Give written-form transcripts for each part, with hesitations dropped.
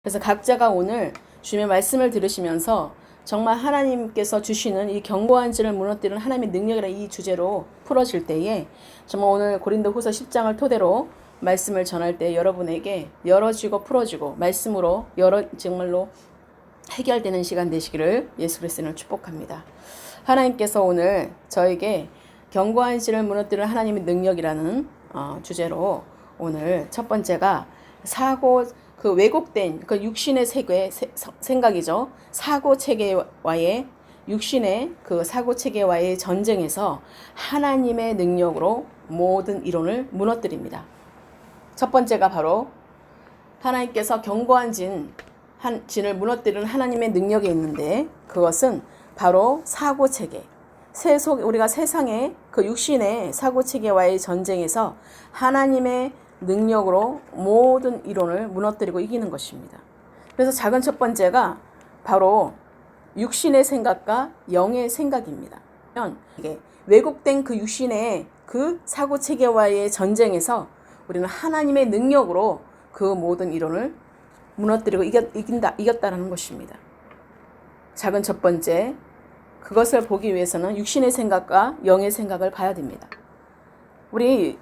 그래서 각자가 오늘 주님의 말씀을 들으시면서 정말 하나님께서 주시는 이 견고한 진을 무너뜨리는 하나님의 능력이라 이 주제로 풀어질 때에 정말 오늘 고린도후서 10장을 토대로 말씀을 전할 때 여러분에게 열어지고 풀어지고 말씀으로 정말로 해결되는 시간 되시기를 예수 그리스도를 축복합니다. 하나님께서 오늘 저에게 견고한 진을 무너뜨리는 하나님의 능력이라는 주제로 오늘 첫 번째가 그 왜곡된 그 육신의 생각이죠. 사고 체계와의 육신의 그 사고 체계와의 전쟁에서 하나님의 능력으로 모든 이론을 무너뜨립니다. 첫 번째가 바로 하나님께서 견고한 진을 무너뜨리는 하나님의 능력이 있는데 그것은 바로 사고 체계. 우리가 세상의 그 육신의 사고 체계와의 전쟁에서 하나님의 능력으로 모든 이론을 무너뜨리고 이기는 것입니다. 그래서 작은 첫 번째가 바로 육신의 생각과 영의 생각입니다. 이게 왜곡된 그 육신의 그 사고 체계와의 전쟁에서 우리는 하나님의 능력으로 그 모든 이론을 무너뜨리고 이겼다는 것입니다. 작은 첫 번째, 그것을 보기 위해서는 육신의 생각과 영의 생각을 봐야 됩니다. 우리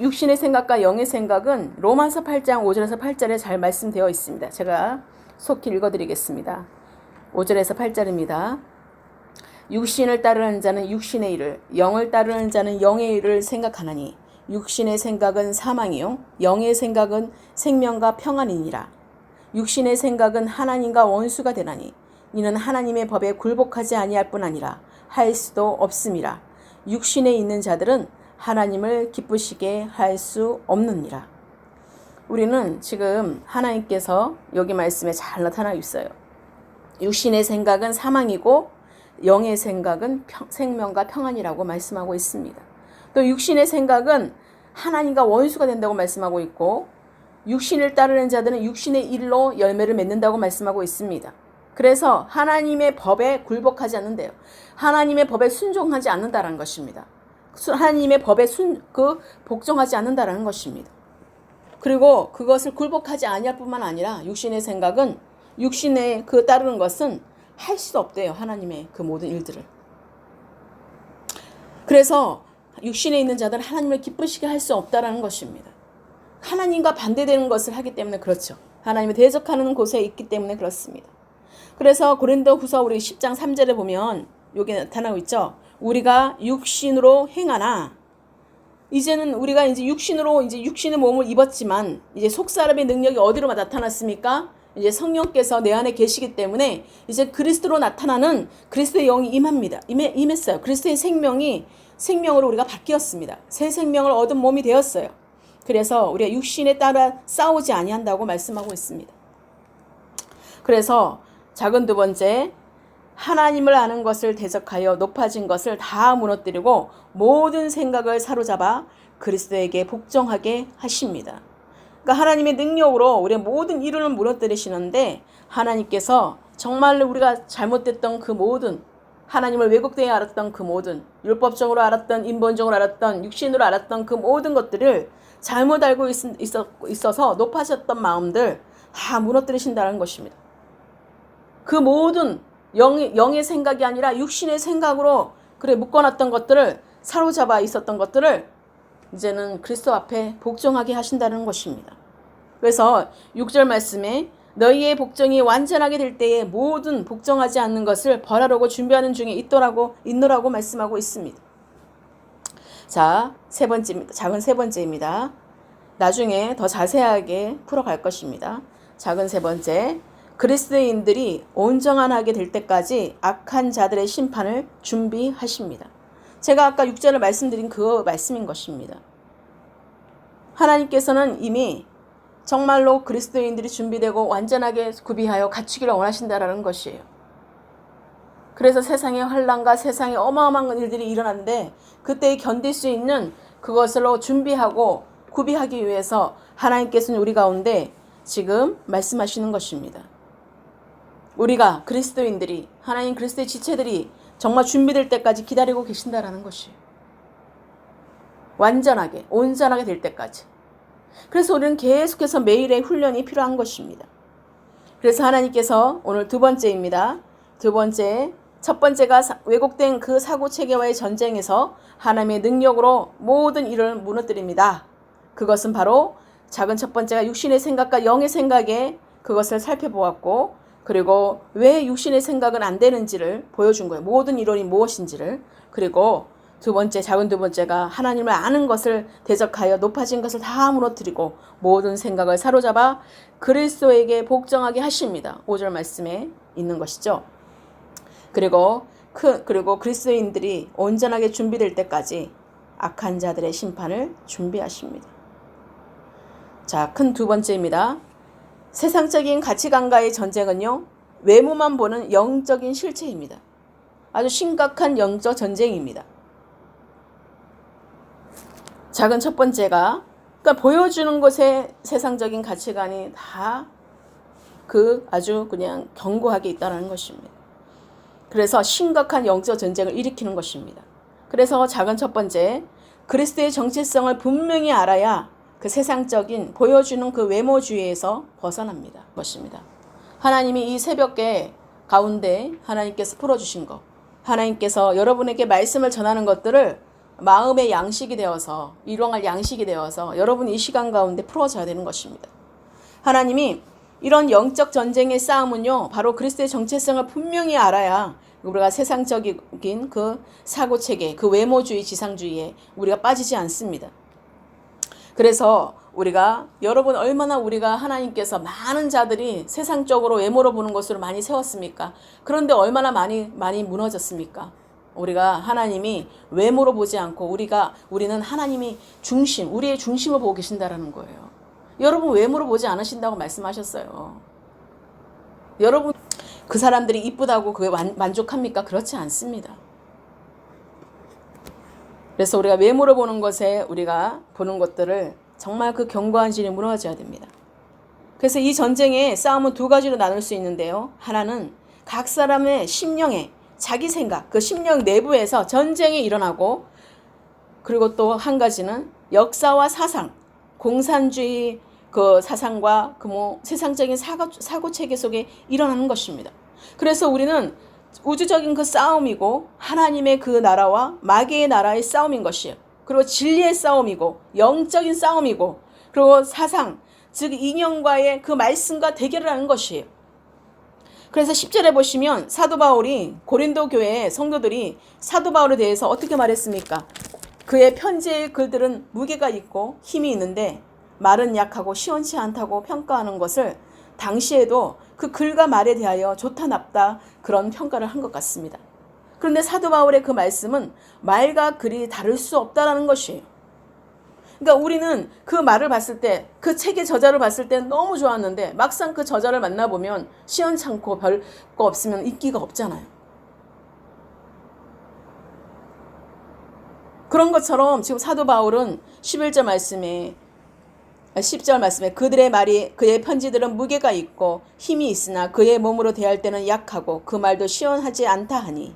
육신의 생각과 영의 생각은 로마서 8장 5절에서 8절에 잘 말씀되어 있습니다. 제가 속히 읽어드리겠습니다. 5절에서 8절입니다. 육신을 따르는 자는 육신의 일을, 영을 따르는 자는 영의 일을 생각하나니 육신의 생각은 사망이요 영의 생각은 생명과 평안이니라. 육신의 생각은 하나님과 원수가 되나니 이는 하나님의 법에 굴복하지 아니할 뿐 아니라 할 수도 없음이라. 육신에 있는 자들은 하나님을 기쁘시게 할 수 없느니라. 우리는 지금 하나님께서 여기 말씀에 잘 나타나고 있어요. 육신의 생각은 사망이고 영의 생각은 생명과 평안이라고 말씀하고 있습니다. 또 육신의 생각은 하나님과 원수가 된다고 말씀하고 있고 육신을 따르는 자들은 육신의 일로 열매를 맺는다고 말씀하고 있습니다. 그래서 하나님의 법에 굴복하지 않는데요. 하나님의 법에 순종하지 않는다는 것입니다. 하나님의 법에 복종하지 않는다는 것입니다. 그리고 그것을 굴복하지 아니할 뿐만 아니라 육신의 생각은 육신에 따르는 것은 할 수 없대요. 하나님의 그 모든 일들을. 그래서 육신에 있는 자들은 하나님을 기쁘시게 할 수 없다라는 것입니다. 하나님과 반대되는 것을 하기 때문에 그렇죠. 하나님을 대적하는 곳에 있기 때문에 그렇습니다. 그래서 고린도후서 우리 10장 3절에 보면 여기 나타나고 있죠. 우리가 육신으로 행하나 이제는 우리가 이제 육신의 몸을 입었지만 이제 속사람의 능력이 어디로 나타났습니까? 이제 성령께서 내 안에 계시기 때문에 이제 그리스도로 나타나는 그리스도의 영이 임했어요. 그리스도의 생명으로 우리가 바뀌었습니다. 새 생명을 얻은 몸이 되었어요. 그래서 우리가 육신에 따라 싸우지 아니한다고 말씀하고 있습니다. 그래서 작은 두 번째, 하나님을 아는 것을 대적하여 높아진 것을 다 무너뜨리고 모든 생각을 사로잡아 그리스도에게 복종하게 하십니다. 그러니까 하나님의 능력으로 우리의 모든 이론을 무너뜨리시는데 하나님께서 정말로 우리가 잘못됐던 그 모든 하나님을 왜곡되어 알았던 그 모든 율법적으로 알았던 인본적으로 알았던 육신으로 알았던 그 모든 것들을 잘못 알고 있어서 높아졌던 마음들 다 무너뜨리신다는 것입니다. 그 모든 영의 생각이 아니라 육신의 생각으로 묶어놨던 것들을 사로잡아 있었던 것들을 이제는 그리스도 앞에 복종하게 하신다는 것입니다. 그래서 6절 말씀에 너희의 복종이 완전하게 될 때에 모든 복종하지 않는 것을 벌하려고 준비하는 중에 있노라고 말씀하고 있습니다. 자, 작은 세 번째입니다. 나중에 더 자세하게 풀어갈 것입니다. 작은 세 번째, 그리스도인들이 온전하게 될 때까지 악한 자들의 심판을 준비하십니다. 제가 아까 6절을 말씀드린 그 말씀인 것입니다. 하나님께서는 이미 정말로 그리스도인들이 준비되고 완전하게 구비하여 갖추기를 원하신다라는 것이에요. 그래서 세상의 환난과 세상의 어마어마한 일들이 일어나는데 그때 견딜 수 있는 그것으로 준비하고 구비하기 위해서 하나님께서는 우리 가운데 지금 말씀하시는 것입니다. 우리가 그리스도인들이 하나님 그리스도의 지체들이 정말 준비될 때까지 기다리고 계신다라는 것이에요. 완전하게 온전하게 될 때까지. 그래서 우리는 계속해서 매일의 훈련이 필요한 것입니다. 그래서 하나님께서 오늘 두 번째입니다. 두 번째, 첫 번째가 왜곡된 그 사고체계와의 전쟁에서 하나님의 능력으로 모든 일을 무너뜨립니다. 그것은 바로 작은 첫 번째가 육신의 생각과 영의 생각에 그것을 살펴보았고, 그리고 왜 육신의 생각은 안 되는지를 보여준 거예요. 모든 이론이 무엇인지를. 그리고 작은 두 번째가 하나님을 아는 것을 대적하여 높아진 것을 다 무너뜨리고 모든 생각을 사로잡아 그리스도에게 복종하게 하십니다. 5절 말씀에 있는 것이죠. 그리고 그리스도인들이 온전하게 준비될 때까지 악한 자들의 심판을 준비하십니다. 자, 큰 두 번째입니다. 세상적인 가치관과의 전쟁은요, 외모만 보는 영적인 실체입니다. 아주 심각한 영적 전쟁입니다. 작은 첫 번째가, 그러니까 보여주는 것에 세상적인 가치관이 다 아주 그냥 견고하게 있다는 것입니다. 그래서 심각한 영적 전쟁을 일으키는 것입니다. 그래서 작은 첫 번째, 그리스도의 정체성을 분명히 알아야 그 세상적인 보여주는 그 외모주의에서 벗어납니다. 것입니다. 하나님이 이 새벽에 가운데 하나님께서 풀어주신 것, 하나님께서 여러분에게 말씀을 전하는 것들을 마음의 양식이 되어서, 일용할 양식이 되어서 여러분 이 시간 가운데 풀어져야 되는 것입니다. 하나님이 이런 영적 전쟁의 싸움은요, 바로 그리스도의 정체성을 분명히 알아야 우리가 세상적인 그 사고체계, 그 외모주의, 지상주의에 우리가 빠지지 않습니다. 그래서 여러분 얼마나 우리가 하나님께서 많은 자들이 세상적으로 외모로 보는 것으로 많이 세웠습니까? 그런데 얼마나 많이 무너졌습니까? 우리가 하나님이 외모로 보지 않고 우리는 하나님이 우리의 중심을 보고 계신다라는 거예요. 여러분 외모로 보지 않으신다고 말씀하셨어요. 여러분 그 사람들이 이쁘다고 그게 만족합니까? 그렇지 않습니다. 그래서 우리가 외모로 보는 것에 우리가 보는 것들을 정말 그 견고한 진이 무너져야 됩니다. 그래서 이 전쟁의 싸움은 두 가지로 나눌 수 있는데요. 하나는 각 사람의 심령에 자기 생각, 그 심령 내부에서 전쟁이 일어나고, 그리고 또 한 가지는 역사와 사상, 공산주의 그 사상과 세상적인 사고체계 속에 일어나는 것입니다. 그래서 우리는 우주적인 그 싸움이고 하나님의 그 나라와 마귀의 나라의 싸움인 것이에요. 그리고 진리의 싸움이고 영적인 싸움이고, 그리고 사상, 즉 인연과의 그 말씀과 대결을 하는 것이에요. 그래서 10절에 보시면 사도 바울이 고린도 교회의 성도들이 사도 바울에 대해서 어떻게 말했습니까? 그의 편지의 글들은 무게가 있고 힘이 있는데 말은 약하고 시원치 않다고 평가하는 것을 당시에도 그 글과 말에 대하여 좋다 나쁘다 그런 평가를 한 것 같습니다. 그런데 사도 바울의 그 말씀은 말과 글이 다를 수 없다라는 것이에요. 그러니까 우리는 그 말을 봤을 때, 그 책의 저자를 봤을 때 너무 좋았는데 막상 그 저자를 만나보면 시원찮고 별 거 없으면 인기가 없잖아요. 그런 것처럼 지금 사도 바울은 10절 말씀에 그들의 말이, 그의 편지들은 무게가 있고 힘이 있으나 그의 몸으로 대할 때는 약하고 그 말도 시원하지 않다 하니,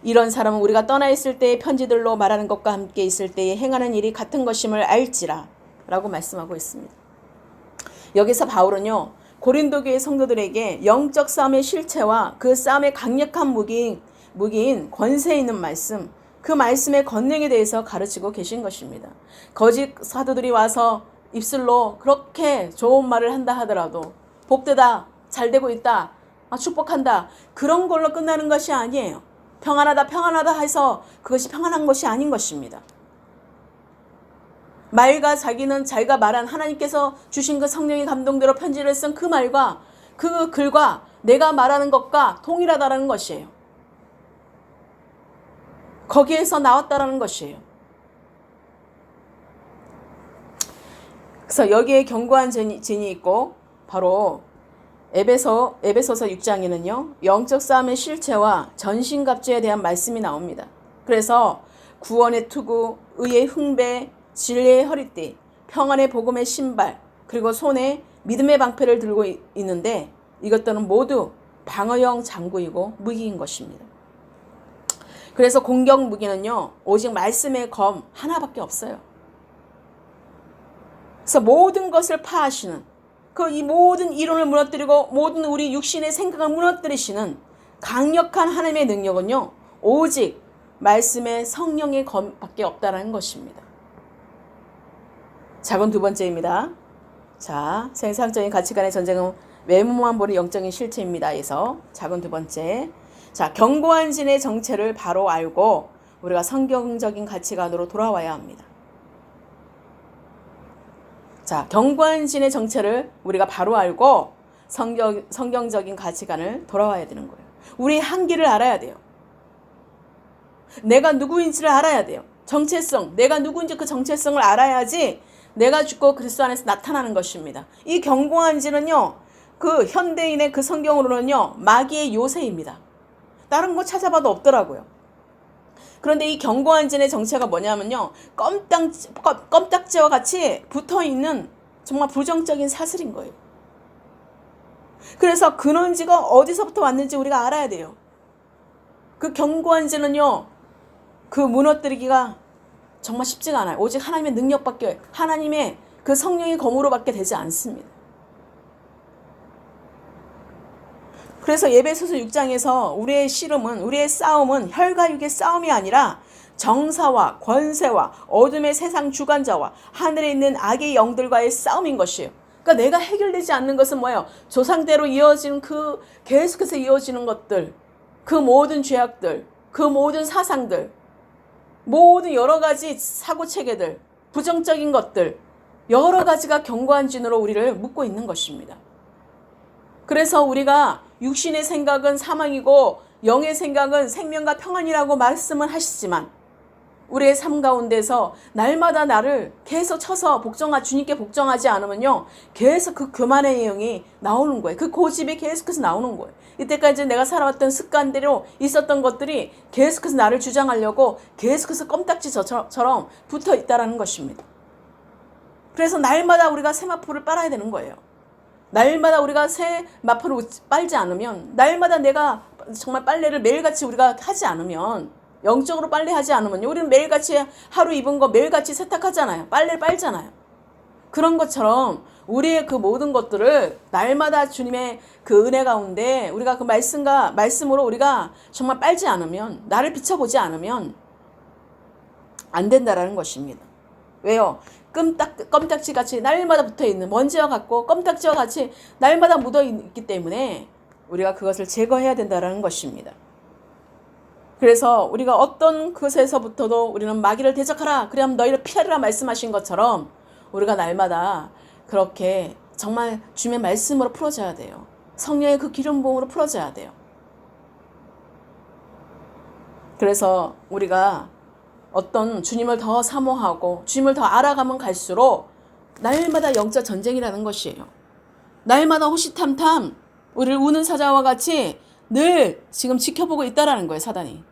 이런 사람은 우리가 떠나 있을 때의 편지들로 말하는 것과 함께 있을 때에 행하는 일이 같은 것임을 알지라 라고 말씀하고 있습니다. 여기서 바울은요, 고린도 교회 성도들에게 영적 싸움의 실체와 그 싸움의 강력한 무기인 권세 있는 말씀, 그 말씀의 권능에 대해서 가르치고 계신 것입니다. 거짓 사도들이 와서 입술로 그렇게 좋은 말을 한다 하더라도 복되다, 잘되고 있다, 축복한다, 그런 걸로 끝나는 것이 아니에요. 평안하다 해서 그것이 평안한 것이 아닌 것입니다. 자기가 말한 하나님께서 주신 그 성령의 감동대로 편지를 쓴 그 말과 그 글과 내가 말하는 것과 동일하다라는 것이에요. 거기에서 나왔다라는 것이에요. 그래서 여기에 견고한 진이 있고, 바로 에베소서 6장에는요 영적 싸움의 실체와 전신갑주에 대한 말씀이 나옵니다. 그래서 구원의 투구, 의의 흥배, 진리의 허리띠, 평안의 복음의 신발, 그리고 손에 믿음의 방패를 들고 있는데, 이것들은 모두 방어용 장구이고 무기인 것입니다. 그래서 공격 무기는요 오직 말씀의 검 하나밖에 없어요. 그래서 모든 것을 파하시는, 그 이 모든 이론을 무너뜨리고 모든 우리 육신의 생각을 무너뜨리시는 강력한 하나님의 능력은요, 오직 말씀의 성령의 검밖에 없다라는 것입니다. 작은 두 번째입니다. 자, 세상적인 가치관의 전쟁은 외모만 보는 영적인 실체입니다. 에서 작은 두 번째. 자, 견고한 진의 정체를 바로 알고 우리가 성경적인 가치관으로 돌아와야 합니다. 자, 견고한 진의 정체를 우리가 바로 알고 성경적인 가치관을 돌아와야 되는 거예요. 우리의 한계를 알아야 돼요. 내가 누구인지를 알아야 돼요. 정체성, 내가 누구인지 그 정체성을 알아야지 내가 죽고 그리스도 안에서 나타나는 것입니다. 이 견고한 진은요, 그 현대인의 그 성경으로는요, 마귀의 요새입니다. 다른 거 찾아봐도 없더라고요. 그런데 이 견고한 진의 정체가 뭐냐면요, 껌딱지와 같이 붙어있는 정말 부정적인 사슬인 거예요. 그래서 근원지가 어디서부터 왔는지 우리가 알아야 돼요. 그 견고한 진은요, 그 무너뜨리기가 정말 쉽지가 않아요. 오직 하나님의 능력밖에, 하나님의 그 성령의 검으로밖에 되지 않습니다. 그래서 에베소서 6장에서 우리의 씨름은, 우리의 싸움은 혈과 육의 싸움이 아니라 정사와 권세와 어둠의 세상 주관자와 하늘에 있는 악의 영들과의 싸움인 것이에요. 그러니까 내가 해결되지 않는 것은 뭐예요? 조상대로 이어지는 그 계속해서 이어지는 것들, 그 모든 죄악들, 그 모든 사상들, 모든 여러 가지 사고체계들, 부정적인 것들, 여러 가지가 견고한 진으로 우리를 묶고 있는 것입니다. 그래서 우리가 육신의 생각은 사망이고 영의 생각은 생명과 평안이라고 말씀을 하시지만 우리의 삶 가운데서 날마다 나를 계속 쳐서 주님께 복종하지 않으면요, 계속 그 교만의 영이 나오는 거예요. 그 고집이 계속해서 나오는 거예요. 이때까지 내가 살아왔던 습관대로 있었던 것들이 계속해서 나를 주장하려고 계속해서 껌딱지처럼 붙어 있다라는 것입니다. 그래서 날마다 우리가 세마포를 빨아야 되는 거예요. 날마다 우리가 새 마포를 빨지 않으면, 날마다 내가 정말 빨래를 매일같이 우리가 하지 않으면, 영적으로 빨래하지 않으면요, 우리는 매일같이 하루 입은 거 매일같이 세탁하잖아요. 빨래를 빨잖아요. 그런 것처럼 우리의 그 모든 것들을 날마다 주님의 그 은혜 가운데 우리가 그 말씀으로 우리가 정말 빨지 않으면, 나를 비춰보지 않으면 안 된다라는 것입니다. 왜요? 껌딱지같이 날마다 붙어있는 먼지와 같고 껌딱지와 같이 날마다 묻어있기 때문에 우리가 그것을 제거해야 된다는 것입니다. 그래서 우리가 어떤 것에서부터도 우리는 마귀를 대적하라, 그러면 너희를 피하리라 말씀하신 것처럼 우리가 날마다 그렇게 정말 주님의 말씀으로 풀어져야 돼요. 성령의 그 기름 부음으로 풀어져야 돼요. 그래서 우리가 어떤 주님을 더 사모하고 주님을 더 알아가면 갈수록 날마다 영적 전쟁이라는 것이에요. 날마다 호시탐탐 우리를 우는 사자와 같이 늘 지금 지켜보고 있다라는 거예요, 사단이.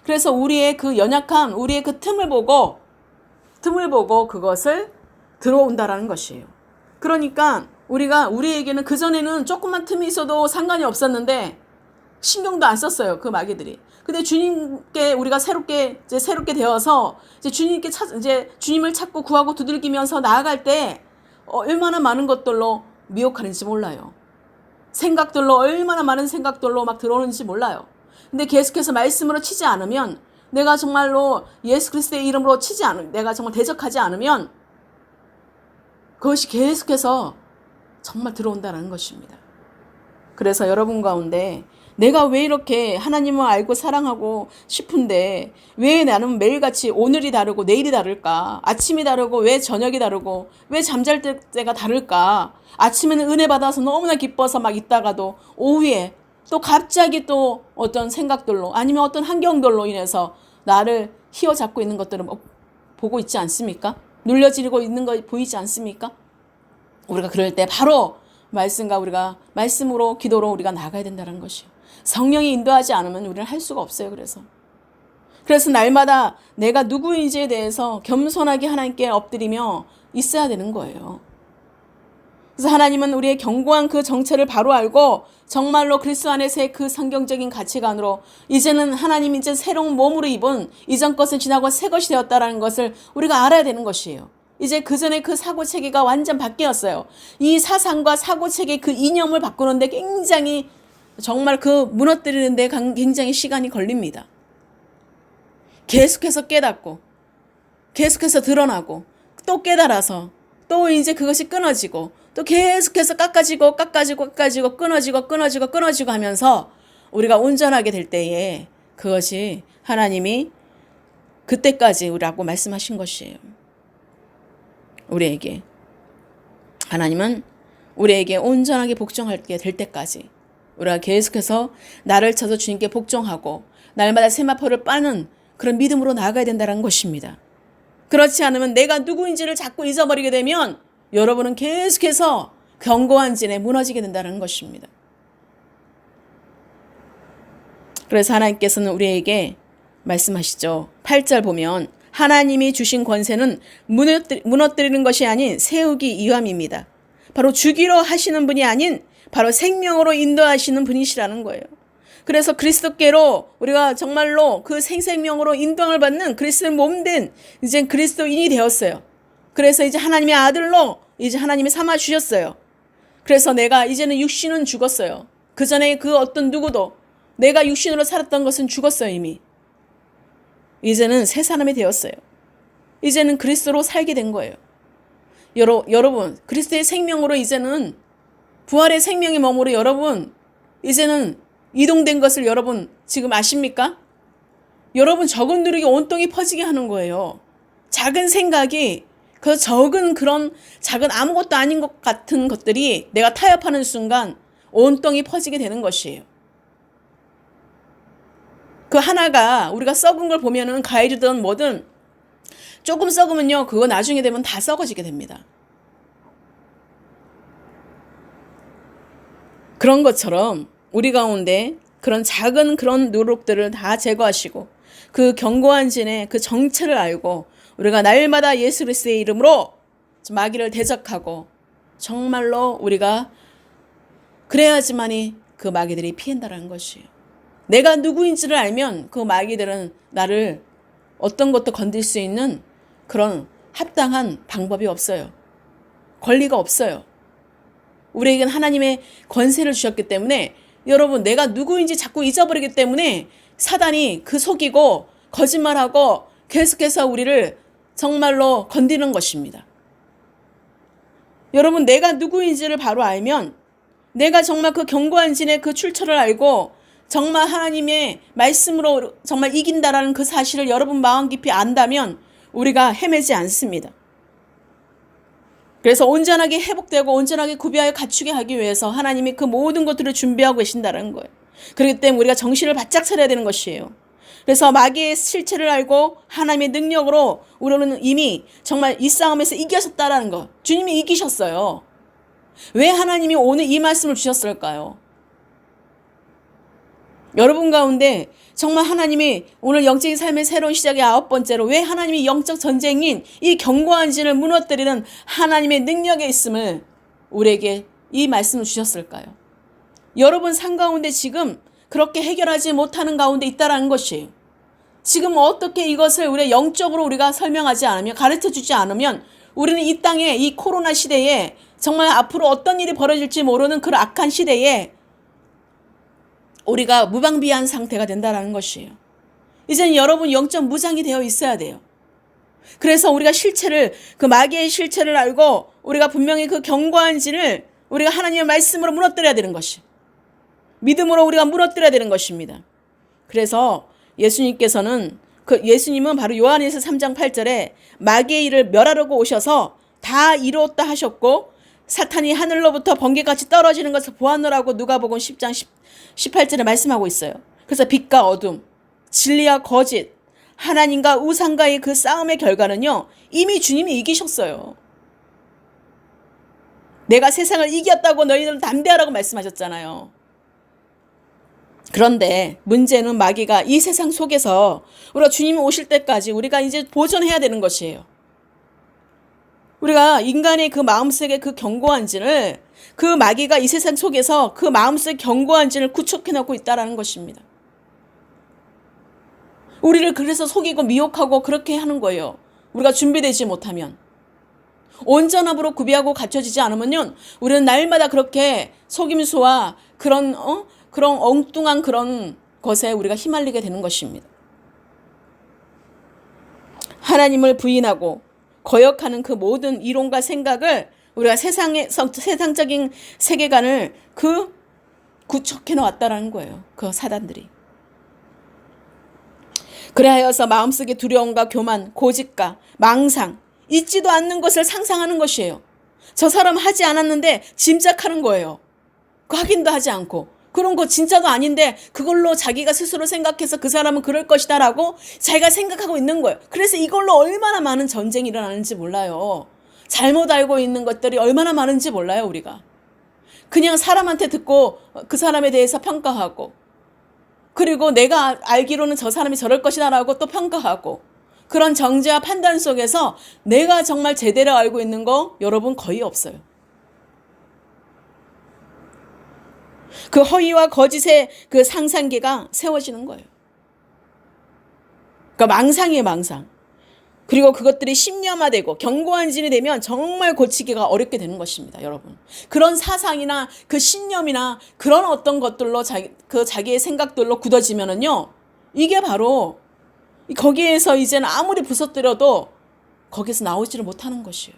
그래서 우리의 그 연약한, 우리의 그 틈을 보고 그것을 들어온다라는 것이에요. 그러니까 우리에게는 그전에는 조그만 틈이 있어도 상관이 없었는데 신경도 안 썼어요, 그 마귀들이. 근데 주님께 우리가 새롭게 되어서 이제 주님을 찾고 구하고 두들기면서 나아갈 때 얼마나 많은 것들로 미혹하는지 몰라요. 생각들로, 얼마나 많은 생각들로 막 들어오는지 몰라요. 근데 계속해서 말씀으로 치지 않으면, 내가 정말로 예수 그리스도의 이름으로 내가 정말 대적하지 않으면 그것이 계속해서 정말 들어온다는 것입니다. 그래서 여러분 가운데 내가 왜 이렇게 하나님을 알고 사랑하고 싶은데 왜 나는 매일같이 오늘이 다르고 내일이 다를까? 아침이 다르고 왜 저녁이 다르고 왜 잠잘 때가 다를까? 아침에는 은혜 받아서 너무나 기뻐서 막 있다가도 오후에 또 갑자기 또 어떤 생각들로 아니면 어떤 환경들로 인해서 나를 휘어잡고 있는 것들을 보고 있지 않습니까? 눌려지고 있는 거 보이지 않습니까? 우리가 그럴 때 바로 말씀으로 기도로 우리가 나가야 된다는 것이요. 성령이 인도하지 않으면 우리는 할 수가 없어요. 그래서 날마다 내가 누구인지에 대해서 겸손하게 하나님께 엎드리며 있어야 되는 거예요. 그래서 하나님은 우리의 견고한 그 정체를 바로 알고 정말로 그리스도 안에서의 그 성경적인 가치관으로 이제는 하나님이 이제 새로운 몸으로 입은 이전 것은 지나고 새 것이 되었다라는 것을 우리가 알아야 되는 것이에요. 이제 그 전에 그 사고체계가 완전 바뀌었어요. 이 사상과 사고체계 그 이념을 바꾸는데 굉장히 정말 그 무너뜨리는데 굉장히 시간이 걸립니다. 계속해서 깨닫고 계속해서 드러나고 또 깨달아서 또 이제 그것이 끊어지고 또 계속해서 깎아지고 끊어지고 하면서 우리가 온전하게 될 때에 그것이 하나님이 그때까지 우리라고 말씀하신 것이에요. 우리에게 하나님은 우리에게 온전하게 복종하게 될 때까지 우리가 계속해서 나를 쳐서 주님께 복종하고 날마다 세마포를 빠는 그런 믿음으로 나아가야 된다는 것입니다. 그렇지 않으면 내가 누구인지를 자꾸 잊어버리게 되면 여러분은 계속해서 견고한 진에 무너지게 된다는 것입니다. 그래서 하나님께서는 우리에게 말씀하시죠. 8절 보면 하나님이 주신 권세는 무너뜨리는 것이 아닌 세우기 위함입니다. 바로 죽이려 하시는 분이 아닌 바로 생명으로 인도하시는 분이시라는 거예요. 그래서 그리스도께로 우리가 정말로 그 생명으로 인도함을 받는 그리스도의 몸된 이제 그리스도인이 되었어요. 그래서 이제 하나님의 아들로 이제 하나님이 삼아 주셨어요. 그래서 내가 이제는 육신은 죽었어요. 그 전에 그 어떤 누구도 내가 육신으로 살았던 것은 죽었어요, 이미. 이제는 새 사람이 되었어요. 이제는 그리스도로 살게 된 거예요. 여러분, 그리스도의 생명으로 이제는 부활의 생명의 몸으로 여러분 이제는 이동된 것을 여러분 지금 아십니까? 여러분 적은 누룩이 온통이 퍼지게 하는 거예요. 작은 생각이 그 적은 그런 작은 아무것도 아닌 것 같은 것들이 내가 타협하는 순간 온통이 퍼지게 되는 것이에요. 그 하나가 우리가 썩은 걸 보면은 과일이든 뭐든 조금 썩으면요 그거 나중에 되면 다 썩어지게 됩니다. 그런 것처럼 우리 가운데 그런 작은 그런 누룩들을 다 제거하시고 그 견고한 진의 그 정체를 알고 우리가 날마다 예수 그리스도의 이름으로 마귀를 대적하고 정말로 우리가 그래야지만이 그 마귀들이 피한다는 것이에요. 내가 누구인지를 알면 그 마귀들은 나를 어떤 것도 건들 수 있는 그런 합당한 방법이 없어요. 권리가 없어요. 우리에겐 하나님의 권세를 주셨기 때문에 여러분 내가 누구인지 자꾸 잊어버리기 때문에 사단이 그 속이고 거짓말하고 계속해서 우리를 정말로 건드리는 것입니다. 여러분 내가 누구인지를 바로 알면 내가 정말 그 견고한 진의 그 출처를 알고 정말 하나님의 말씀으로 정말 이긴다라는 그 사실을 여러분 마음 깊이 안다면 우리가 헤매지 않습니다. 그래서 온전하게 회복되고 온전하게 구비하여 갖추게 하기 위해서 하나님이 그 모든 것들을 준비하고 계신다는 거예요. 그렇기 때문에 우리가 정신을 바짝 차려야 되는 것이에요. 그래서 마귀의 실체를 알고 하나님의 능력으로 우리는 이미 정말 이 싸움에서 이기셨다라는 거. 주님이 이기셨어요. 왜 하나님이 오늘 이 말씀을 주셨을까요? 여러분 가운데 정말 하나님이 오늘 영적인 삶의 새로운 시작의 9번째로 왜 하나님이 영적 전쟁인 이 견고한 진을 무너뜨리는 하나님의 능력에 있음을 우리에게 이 말씀을 주셨을까요? 여러분 삶 가운데 지금 그렇게 해결하지 못하는 가운데 있다라는 것이에요. 지금 어떻게 이것을 우리가 영적으로 우리가 설명하지 않으면 가르쳐주지 않으면 우리는 이 땅에 이 코로나 시대에 정말 앞으로 어떤 일이 벌어질지 모르는 그런 악한 시대에 우리가 무방비한 상태가 된다는 것이에요. 이제는 여러분 영적 무장이 되어 있어야 돼요. 그래서 우리가 실체를 그 마귀의 실체를 알고 우리가 분명히 그 견고한 진을 우리가 하나님의 말씀으로 무너뜨려야 되는 것이 믿음으로 우리가 무너뜨려야 되는 것입니다. 그래서 예수님은 바로 요한일서 3장 8절에 마귀의 일을 멸하려고 오셔서 다 이루었다 하셨고 사탄이 하늘로부터 번개같이 떨어지는 것을 보았노라고 누가복음 10장 18절에 말씀하고 있어요. 그래서 빛과 어둠, 진리와 거짓, 하나님과 우상과의 그 싸움의 결과는요. 이미 주님이 이기셨어요. 내가 세상을 이겼다고 너희들 담대하라고 말씀하셨잖아요. 그런데 문제는 마귀가 이 세상 속에서 우리가 주님이 오실 때까지 우리가 이제 보존해야 되는 것이에요. 우리가 인간의 그 마음속에 그 견고한 진을 그 마귀가 이 세상 속에서 그 마음속에 견고한 진을 구축해놓고 있다는 것입니다. 우리를 그래서 속이고 미혹하고 그렇게 하는 거예요. 우리가 준비되지 못하면. 온전함으로 구비하고 갖춰지지 않으면요, 우리는 날마다 그렇게 속임수와 그런 엉뚱한 그런 것에 우리가 휘말리게 되는 것입니다. 하나님을 부인하고 거역하는 그 모든 이론과 생각을 우리가 세상적인 세계관을 구축해 놓았다라는 거예요. 그 사단들이. 그래하여서 마음속에 두려움과 교만, 고집과 망상, 있지도 않는 것을 상상하는 것이에요. 저 사람 하지 않았는데 짐작하는 거예요. 확인도 하지 않고. 그런 거 진짜도 아닌데 그걸로 자기가 스스로 생각해서 그 사람은 그럴 것이다 라고 자기가 생각하고 있는 거예요. 그래서 이걸로 얼마나 많은 전쟁이 일어나는지 몰라요. 잘못 알고 있는 것들이 얼마나 많은지 몰라요, 우리가. 그냥 사람한테 듣고 그 사람에 대해서 평가하고, 그리고 내가 알기로는 저 사람이 저럴 것이다 라고 또 평가하고, 그런 정죄와 판단 속에서 내가 정말 제대로 알고 있는 거 여러분 거의 없어요. 그 허위와 거짓의 그 상상계가 세워지는 거예요. 그러니까 망상이에요, 망상. 그리고 그것들이 심념화되고 견고한 진이 되면 정말 고치기가 어렵게 되는 것입니다, 여러분. 그런 사상이나 그 신념이나 그런 어떤 것들로 자기의 생각들로 굳어지면은요, 이게 바로 거기에서 이제는 아무리 부서뜨려도 거기서 나오지를 못하는 것이에요.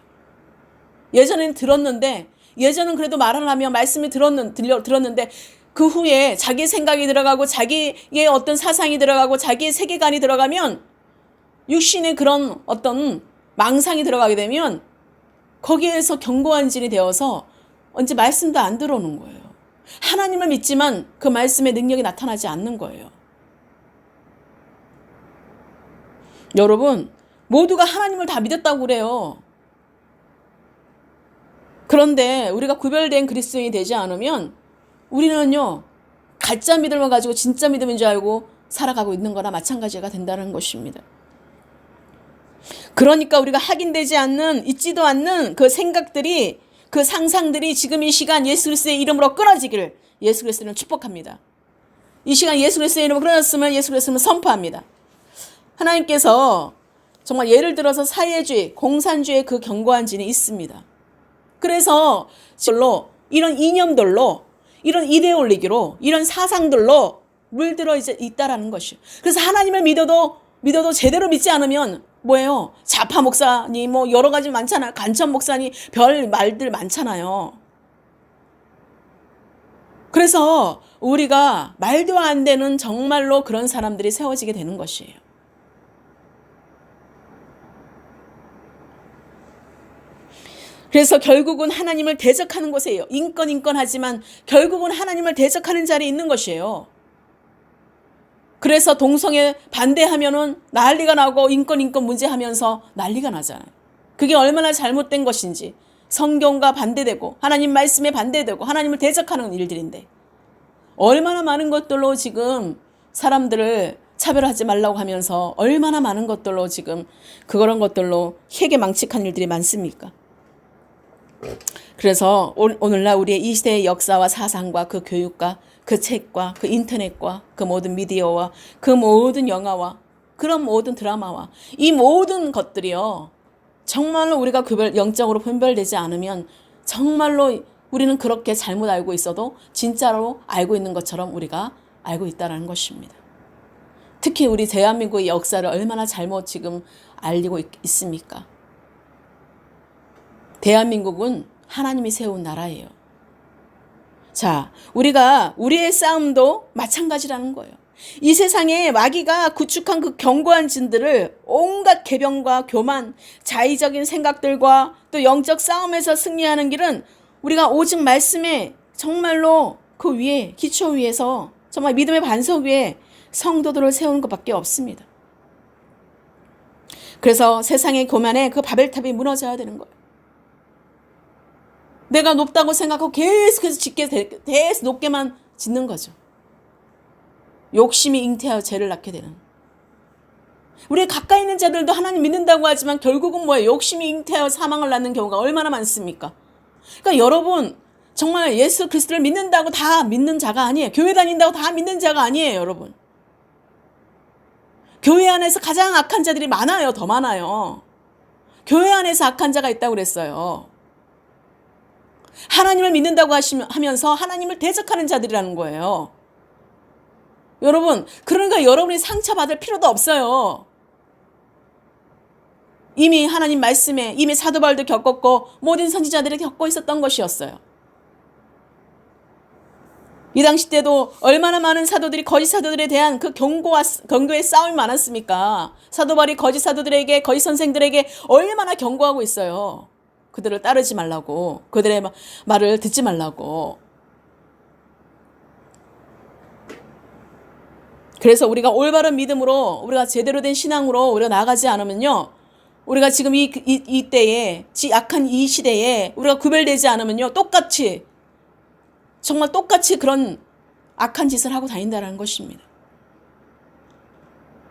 예전에는 들었는데, 예전은 그래도 말을 하면 말씀이 들었는데 그 후에 자기 생각이 들어가고 자기의 어떤 사상이 들어가고 자기의 세계관이 들어가면, 육신의 그런 어떤 망상이 들어가게 되면 거기에서 견고한 진이 되어서 언제 말씀도 안 들어오는 거예요. 하나님을 믿지만 그 말씀의 능력이 나타나지 않는 거예요. 여러분, 모두가 하나님을 다 믿었다고 그래요. 그런데 우리가 구별된 그리스도인이 되지 않으면 우리는요, 가짜 믿음을 가지고 진짜 믿음인 줄 알고 살아가고 있는 거나 마찬가지가 된다는 것입니다. 그러니까 우리가 확인되지 않는, 있지도 않는 그 생각들이, 그 상상들이 지금 이 시간 예수 그리스도의 이름으로 끊어지기를 예수 그리스도는 축복합니다. 이 시간 예수 그리스도의 이름으로 끊어졌으면 예수 그리스도는 선포합니다. 하나님께서 정말 예를 들어서 사회주의, 공산주의 그 견고한 진이 있습니다. 그래서 이런 이념들로, 이런 이데올로기로, 이런 사상들로 물들어 이제 있다라는 것이요. 그래서 하나님을 믿어도 제대로 믿지 않으면 뭐예요? 좌파 목사니 뭐 여러 가지 많잖아요. 간첩 목사니 별 말들 많잖아요. 그래서 우리가 말도 안 되는 정말로 그런 사람들이 세워지게 되는 것이에요. 그래서 결국은 하나님을 대적하는 곳이에요. 인권 하지만 결국은 하나님을 대적하는 자리에 있는 것이에요. 그래서 동성애 반대하면은 난리가 나고 인권 문제하면서 난리가 나잖아요. 그게 얼마나 잘못된 것인지, 성경과 반대되고 하나님 말씀에 반대되고 하나님을 대적하는 일들인데 얼마나 많은 것들로 지금 사람들을 차별하지 말라고 하면서 얼마나 많은 것들로 지금 그런 것들로 회개망측한 일들이 많습니까? 그래서 오늘날 우리의 이 시대의 역사와 사상과 그 교육과 그 책과 그 인터넷과 그 모든 미디어와 그 모든 영화와 그런 모든 드라마와 이 모든 것들이요, 정말로 우리가 영적으로 분별되지 않으면 정말로 우리는 그렇게 잘못 알고 있어도 진짜로 알고 있는 것처럼 우리가 알고 있다는 것입니다. 특히 우리 대한민국의 역사를 얼마나 잘못 지금 알리고 있습니까? 대한민국은 하나님이 세운 나라예요. 자, 우리의 싸움도 마찬가지라는 거예요. 이 세상에 마귀가 구축한 그 견고한 진들을 온갖 계병과 교만, 자의적인 생각들과 또 영적 싸움에서 승리하는 길은 우리가 오직 말씀에 정말로 그 위에, 기초 위에서 정말 믿음의 반석 위에 성도들을 세우는 것밖에 없습니다. 그래서 세상의 교만에 그 바벨탑이 무너져야 되는 거예요. 내가 높다고 생각하고 계속해서 계속 높게만 짓는 거죠. 욕심이 잉태하여 죄를 낳게 되는. 우리 가까이 있는 자들도 하나님 믿는다고 하지만 결국은 뭐예요? 욕심이 잉태하여 사망을 낳는 경우가 얼마나 많습니까? 그러니까 여러분, 정말 예수 그리스도를 믿는다고 다 믿는 자가 아니에요. 교회 다닌다고 다 믿는 자가 아니에요, 여러분. 교회 안에서 가장 악한 자들이 많아요. 더 많아요. 교회 안에서 악한 자가 있다고 그랬어요. 하나님을 믿는다고 하면서 하나님을 대적하는 자들이라는 거예요. 여러분, 그러니까 여러분이 상처받을 필요도 없어요. 이미 하나님 말씀에 이미 사도 바울도 겪었고 모든 선지자들이 겪고 있었던 것이었어요. 이 당시 때도 얼마나 많은 사도들이 거짓 사도들에 대한 그 경고의 싸움이 많았습니까? 사도 바울이 거짓 사도들에게, 거짓 선생들에게 얼마나 경고하고 있어요. 그들을 따르지 말라고, 그들의 말을 듣지 말라고. 그래서 우리가 올바른 믿음으로, 우리가 제대로 된 신앙으로 우리가 나아가지 않으면요, 우리가 지금 이 때에, 약한 이 시대에 우리가 구별되지 않으면요, 정말 똑같이 그런 악한 짓을 하고 다닌다는 것입니다.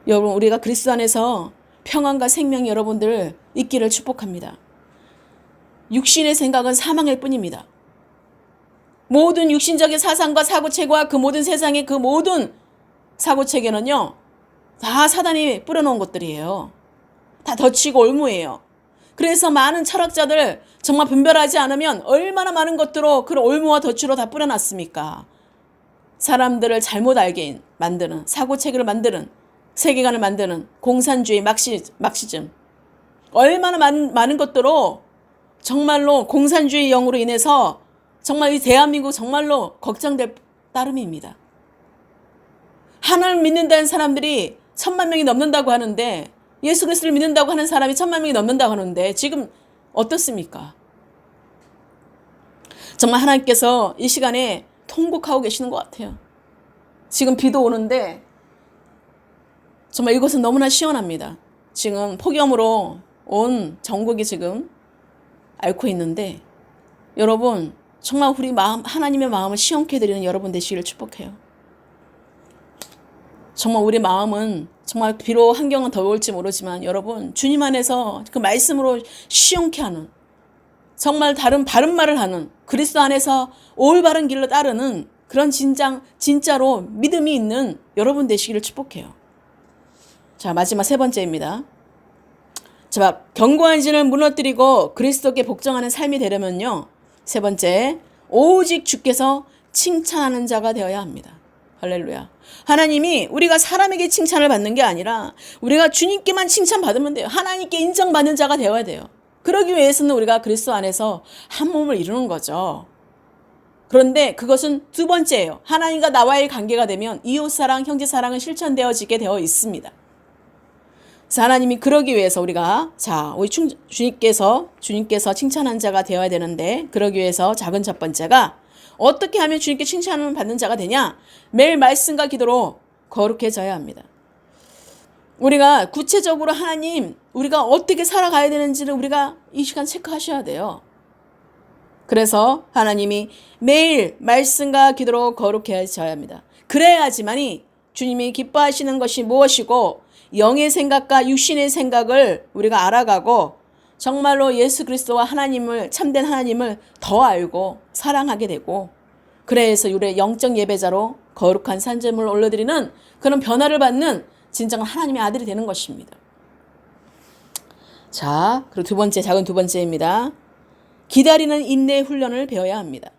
여러분, 우리가 그리스도 안에서 평안과 생명이 여러분들 있기를 축복합니다. 육신의 생각은 사망일 뿐입니다. 모든 육신적인 사상과 사고체계와 그 모든 세상의 그 모든 사고체계는요, 다 사단이 뿌려놓은 것들이에요. 다 덧치고 올무예요. 그래서 많은 철학자들 정말 분별하지 않으면 얼마나 많은 것들로 그 올무와 덧치로 다 뿌려놨습니까? 사람들을 잘못 알게 만드는, 사고체계를 만드는, 세계관을 만드는 공산주의, 막시즘. 얼마나 많은 것들로 정말로 공산주의 영으로 인해서 정말 이 대한민국 정말로 걱정될 따름입니다. 하나님을 믿는다는 사람들이 1,000만 명이 넘는다고 하는데, 예수 그리스도를 믿는다고 하는 사람이 1,000만 명이 넘는다고 하는데 지금 어떻습니까? 정말 하나님께서 이 시간에 통곡하고 계시는 것 같아요. 지금 비도 오는데 정말 이곳은 너무나 시원합니다. 지금 폭염으로 온 전국이 지금 앓고 있는데, 여러분 정말 우리 마음, 하나님의 마음을 시원케 해드리는 여러분 되시기를 축복해요. 정말 우리 마음은 정말 비록 환경은 더울지 모르지만 여러분, 주님 안에서 그 말씀으로 시원케 하는, 정말 바른 말을 하는, 그리스도 안에서 올바른 길로 따르는 그런 진짜로 믿음이 있는 여러분 되시기를 축복해요. 자, 마지막 세 번째입니다. 자, 견고한 진을 무너뜨리고 그리스도께 복종하는 삶이 되려면요, 세 번째, 오직 주께서 칭찬하는 자가 되어야 합니다. 할렐루야. 하나님이 우리가 사람에게 칭찬을 받는 게 아니라 우리가 주님께만 칭찬받으면 돼요. 하나님께 인정받는 자가 되어야 돼요. 그러기 위해서는 우리가 그리스도 안에서 한 몸을 이루는 거죠. 그런데 그것은 두 번째예요. 하나님과 나와의 관계가 되면 이웃사랑, 형제사랑은 실천되어지게 되어 있습니다. 그래서 하나님이 그러기 위해서 우리가, 우리 주님께서 칭찬한 자가 되어야 되는데, 그러기 위해서 작은 첫 번째가 어떻게 하면 주님께 칭찬을 받는 자가 되냐? 매일 말씀과 기도로 거룩해져야 합니다. 우리가 구체적으로 하나님, 우리가 어떻게 살아가야 되는지를 우리가 이 시간 체크하셔야 돼요. 그래서 하나님이 매일 말씀과 기도로 거룩해져야 합니다. 그래야지만이 주님이 기뻐하시는 것이 무엇이고 영의 생각과 육신의 생각을 우리가 알아가고 정말로 예수 그리스도와 하나님을, 참된 하나님을 더 알고 사랑하게 되고, 그래서 우리의 영적 예배자로 거룩한 산제물을 올려드리는 그런 변화를 받는 진정한 하나님의 아들이 되는 것입니다. 자, 그리고 작은 두 번째입니다. 기다리는 인내의 훈련을 배워야 합니다.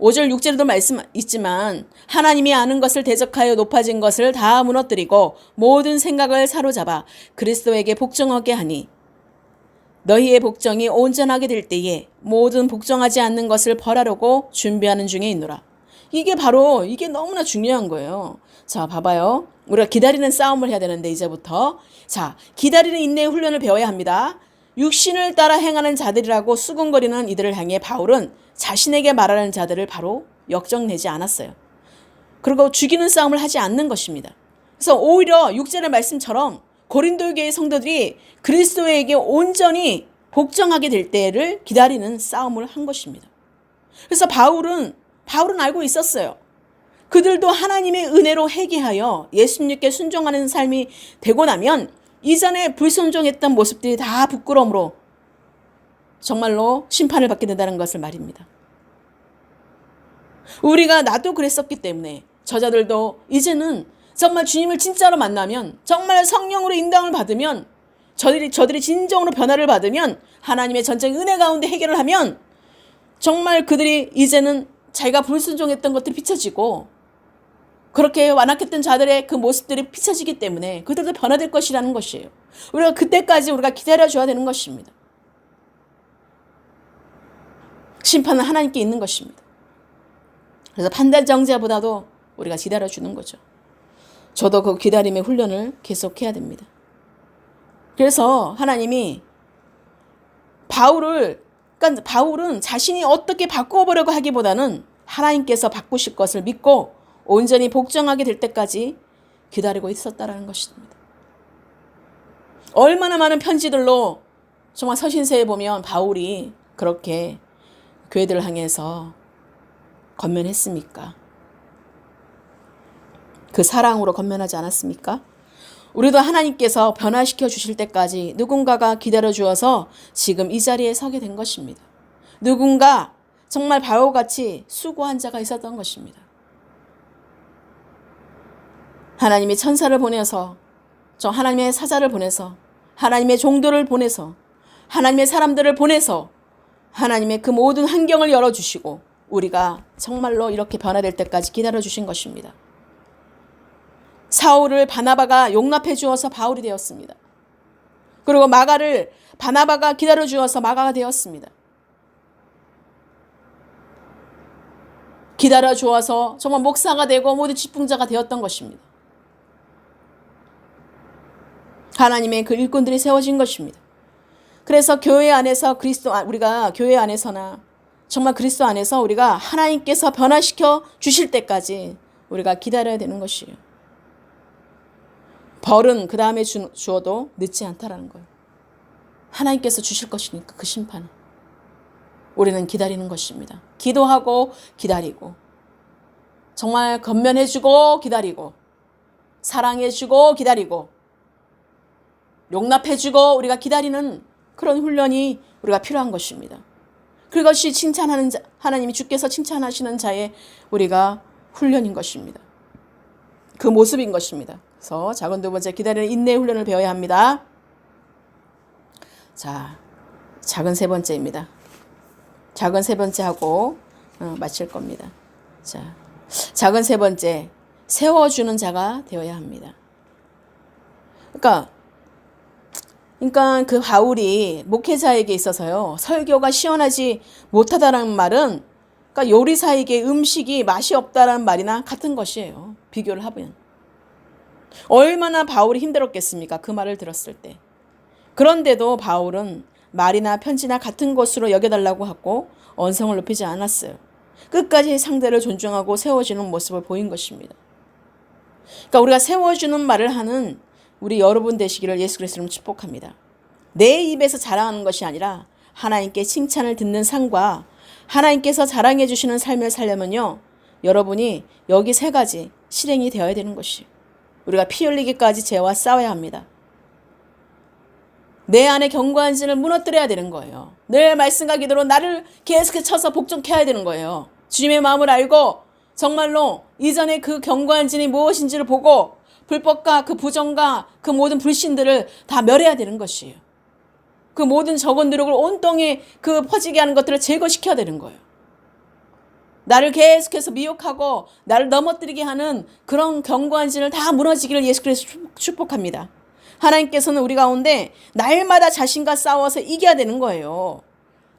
5절 6절에도 말씀 있지만, 하나님이 아는 것을 대적하여 높아진 것을 다 무너뜨리고 모든 생각을 사로잡아 그리스도에게 복종하게 하니 너희의 복종이 온전하게 될 때에 모든 복종하지 않는 것을 벌하려고 준비하는 중에 있노라. 이게 너무나 중요한 거예요. 자, 봐봐요. 우리가 기다리는 싸움을 해야 되는데 이제부터. 자, 기다리는 인내의 훈련을 배워야 합니다. 육신을 따라 행하는 자들이라고 수군거리는 이들을 향해 바울은 자신에게 말하는 자들을 바로 역정내지 않았어요. 그리고 죽이는 싸움을 하지 않는 것입니다. 그래서 오히려 6절의 말씀처럼 고린도 교회의 성도들이 그리스도에게 온전히 복종하게 될 때를 기다리는 싸움을 한 것입니다. 그래서 바울은 알고 있었어요. 그들도 하나님의 은혜로 회개하여 예수님께 순종하는 삶이 되고 나면 이전에 불순종했던 모습들이 다 부끄러움으로 정말로 심판을 받게 된다는 것을 말입니다. 나도 그랬었기 때문에 저자들도 이제는 정말 주님을 진짜로 만나면, 정말 성령으로 인도함을 받으면 저들이 진정으로 변화를 받으면 하나님의 전적인 은혜 가운데 해결을 하면 정말 그들이 이제는 자기가 불순종했던 것들이 비춰지고 그렇게 완악했던 자들의 그 모습들이 비춰지기 때문에 그들도 변화될 것이라는 것이에요. 우리가 그때까지 우리가 기다려줘야 되는 것입니다. 심판은 하나님께 있는 것입니다. 그래서 판단정죄보다도 우리가 기다려주는 거죠. 저도 그 기다림의 훈련을 계속해야 됩니다. 그래서 하나님이 바울은 자신이 어떻게 바꿔보려고 하기보다는 하나님께서 바꾸실 것을 믿고 온전히 복종하게 될 때까지 기다리고 있었다라는 것입니다. 얼마나 많은 편지들로 정말 서신서에 보면 바울이 그렇게 교회들을 향해서 건면했습니까? 그 사랑으로 건면하지 않았습니까? 우리도 하나님께서 변화시켜 주실 때까지 누군가가 기다려 주어서 지금 이 자리에 서게 된 것입니다. 누군가 정말 바울같이 수고한 자가 있었던 것입니다. 하나님이 천사를 보내서 하나님의 사자를 보내서 하나님의 종들을 보내서 하나님의 사람들을 보내서 하나님의 그 모든 환경을 열어주시고 우리가 정말로 이렇게 변화될 때까지 기다려주신 것입니다. 사울을 바나바가 용납해 주어서 바울이 되었습니다. 그리고 마가를 바나바가 기다려 주어서 마가가 되었습니다. 기다려 주어서 정말 목사가 되고 모든 직분자가 되었던 것입니다. 하나님의 그 일꾼들이 세워진 것입니다. 그래서 교회 안에서 우리가 교회 안에서나 정말 그리스도 안에서 우리가 하나님께서 변화시켜 주실 때까지 우리가 기다려야 되는 것이에요. 벌은 그 다음에 주어도 늦지 않다라는 거예요. 하나님께서 주실 것이니까 그 심판은. 우리는 기다리는 것입니다. 기도하고 기다리고 정말 건면해주고 기다리고 사랑해주고 기다리고 용납해주고 우리가 기다리는 그런 훈련이 우리가 필요한 것입니다. 그것이 칭찬하는 자, 하나님이 주께서 칭찬하시는 자의 우리가 훈련인 것입니다. 그 모습인 것입니다. 그래서 작은 두 번째 기다리는 인내의 훈련을 배워야 합니다. 자, 작은 세 번째입니다. 작은 세 번째 하고 마칠 겁니다. 자, 작은 세 번째 세워주는 자가 되어야 합니다. 그러니까 그 바울이 목회자에게 있어서요 설교가 시원하지 못하다라는 말은 그러니까 요리사에게 음식이 맛이 없다라는 말이나 같은 것이에요. 비교를 하면 얼마나 바울이 힘들었겠습니까? 그 말을 들었을 때. 그런데도 바울은 말이나 편지나 같은 것으로 여겨달라고 하고 언성을 높이지 않았어요. 끝까지 상대를 존중하고 세워주는 모습을 보인 것입니다. 그러니까 우리가 세워주는 말을 하는 우리 여러분 되시기를 예수 그리스도로 축복합니다. 내 입에서 자랑하는 것이 아니라 하나님께 칭찬을 듣는 삶과 하나님께서 자랑해 주시는 삶을 살려면요. 여러분이 여기 세 가지 실행이 되어야 되는 것이에요. 우리가 피 흘리기까지 죄와 싸워야 합니다. 내 안에 견고한 진을 무너뜨려야 되는 거예요. 늘 말씀과 기도로 나를 계속해서 쳐서 복종케 해야 되는 거예요. 주님의 마음을 알고 정말로 이전에 그 견고한 진이 무엇인지를 보고 불법과 그 부정과 그 모든 불신들을 다 멸해야 되는 것이에요. 그 모든 적은 누룩을 온 땅에 그 퍼지게 하는 것들을 제거시켜야 되는 거예요. 나를 계속해서 미혹하고 나를 넘어뜨리게 하는 그런 견고한 진을 다 무너지기를 예수 그리스도 축복합니다. 하나님께서는 우리 가운데 날마다 자신과 싸워서 이겨야 되는 거예요.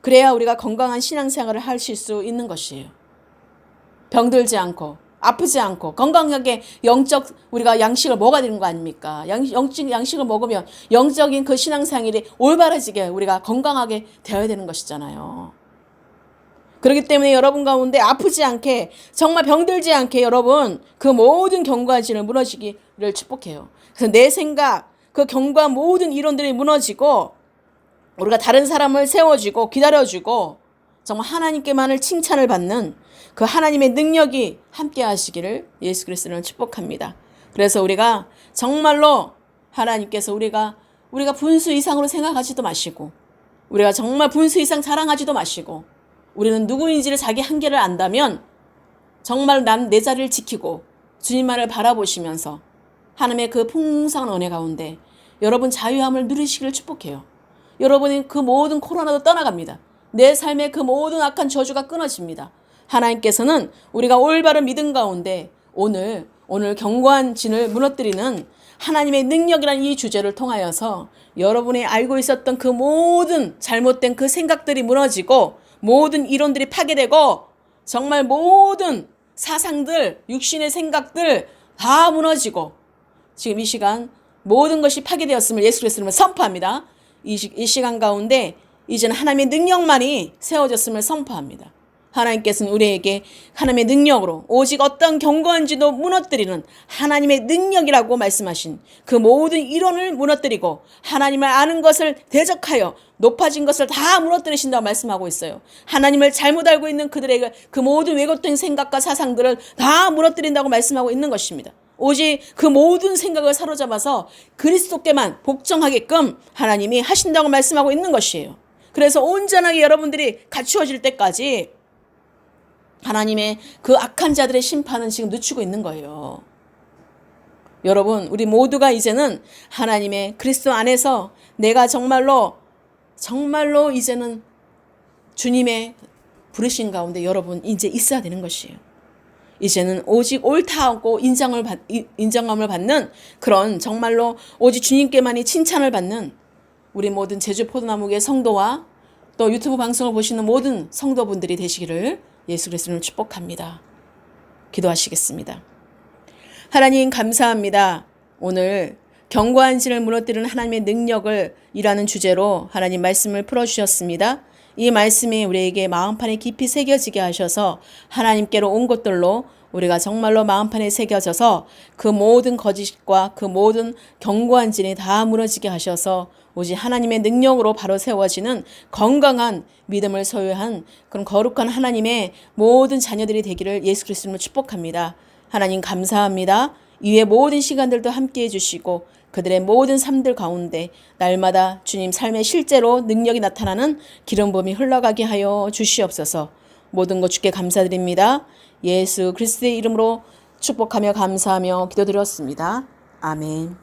그래야 우리가 건강한 신앙생활을 하실 수 있는 것이에요. 병들지 않고 아프지 않고 건강하게 영적 우리가 양식을 먹어야 되는 거 아닙니까? 영적 양식을 먹으면 영적인 그 신앙생활이 올바라지게 우리가 건강하게 되어야 되는 것이잖아요. 그렇기 때문에 여러분 가운데 아프지 않게 정말 병들지 않게 여러분 그 모든 견고한 진을 무너지기를 축복해요. 그래서 내 생각 그 견고한 모든 이론들이 무너지고 우리가 다른 사람을 세워주고 기다려주고 정말 하나님께만을 칭찬을 받는 그 하나님의 능력이 함께 하시기를 예수 그리스도를 축복합니다. 그래서 우리가 정말로 하나님께서 우리가 분수 이상으로 생각하지도 마시고 우리가 정말 분수 이상 자랑하지도 마시고 우리는 누구인지를 자기 한계를 안다면 정말 난 내 자리를 지키고 주님만을 바라보시면서 하나님의 그 풍성한 은혜 가운데 여러분 자유함을 누리시기를 축복해요. 여러분이 그 모든 코로나도 떠나갑니다. 내 삶의 그 모든 악한 저주가 끊어집니다. 하나님께서는 우리가 올바른 믿음 가운데 오늘 견고한 진을 무너뜨리는 하나님의 능력이라는 이 주제를 통하여서 여러분이 알고 있었던 그 모든 잘못된 그 생각들이 무너지고 모든 이론들이 파괴되고 정말 모든 사상들, 육신의 생각들 다 무너지고 지금 이 시간 모든 것이 파괴되었음을 예수 그리스도로 선포합니다. 이 시간 가운데 이제는 하나님의 능력만이 세워졌음을 선포합니다. 하나님께서는 우리에게 하나님의 능력으로 오직 어떤 견고한지도 무너뜨리는 하나님의 능력이라고 말씀하신 그 모든 이론을 무너뜨리고 하나님을 아는 것을 대적하여 높아진 것을 다 무너뜨리신다고 말씀하고 있어요. 하나님을 잘못 알고 있는 그들에게 그 모든 왜곡된 생각과 사상들을 다 무너뜨린다고 말씀하고 있는 것입니다. 오직 그 모든 생각을 사로잡아서 그리스도께만 복종하게끔 하나님이 하신다고 말씀하고 있는 것이에요. 그래서 온전하게 여러분들이 갖추어질 때까지 하나님의 그 악한 자들의 심판은 지금 늦추고 있는 거예요. 여러분, 우리 모두가 이제는 하나님의 그리스도 안에서 내가 정말로 이제는 주님의 부르신 가운데 여러분 이제 있어야 되는 것이에요. 이제는 오직 옳다고 인정함을 받는 그런 정말로 오직 주님께만이 칭찬을 받는 우리 모든 제주 포도나무교회 성도와 또 유튜브 방송을 보시는 모든 성도분들이 되시기를 예수 그리스도를 축복합니다. 기도하시겠습니다. 하나님 감사합니다. 오늘 견고한 진을 무너뜨리는 하나님의 능력을 이라는 주제로 하나님 말씀을 풀어주셨습니다. 이 말씀이 우리에게 마음판에 깊이 새겨지게 하셔서 하나님께로 온 것들로 우리가 정말로 마음판에 새겨져서 그 모든 거짓과 그 모든 견고한 진이 다 무너지게 하셔서 오직 하나님의 능력으로 바로 세워지는 건강한 믿음을 소유한 그런 거룩한 하나님의 모든 자녀들이 되기를 예수 그리스도로 축복합니다. 하나님 감사합니다. 이후의 모든 시간들도 함께해 주시고 그들의 모든 삶들 가운데 날마다 주님 삶의 실제로 능력이 나타나는 기름 부음이 흘러가게 하여 주시옵소서. 모든 것 주께 감사드립니다. 예수 그리스도의 이름으로 축복하며 감사하며 기도드렸습니다. 아멘.